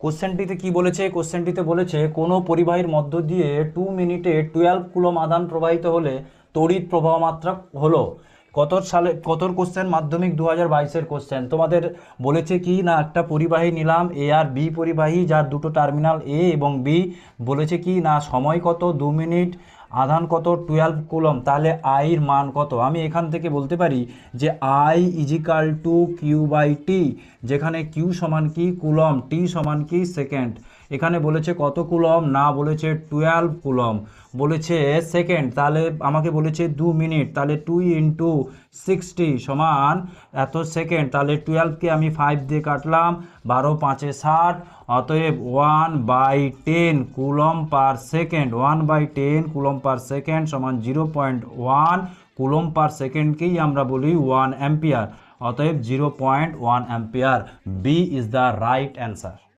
কোশ্চেনটিতে কি বলেছে? কোশ্চেনটিতে বলেছে কোনো পরিবাহীর মধ্য দিয়ে 2 মিনিটে 12 কুলম আধান প্রবাহিত হলে তড়িৎ প্রবাহ মাত্রা হলো কত সালে, কতর কোশ্চেন? মাধ্যমিক 2022-এর কোশ্চেন। তোমাদের বলেছে কি না, একটা পরিবাহী নিলাম এ আর বি পরিবাহী, যার দুটো টার্মিনাল এ এবং বি। বলেছে কি না, সময় কত? 2 মিনিট, আধান কত? 12 কুলম। তাহলে আইর মান কত? আমি এখান থেকে বলতে পারি যে I is equal to Q by T, যেখানে কিউ সমান কি? কুলম, টি সমান কি? সেকেন্ড। এখানে বলেছে কত কুলম? না, বলেছে 12 কুলম। বলেছে সেকেন্ড, তাহলে আমাকে বলেছে 2 মিনিট, তাহলে 2 ইন্টু 60 সমান এত সেকেন্ড। তাহলে 12কে আমি 5 দিয়ে কাটলাম, 12 5 60, অতএব 1/10 coulomb per second. 1/10 coulomb per second সমান 0.1 কুলম পার সেকেন্ডকেই আমরা বলি 1 অ্যাম্পিয়ার। অতএব 0.1 ampere. B is the right answer.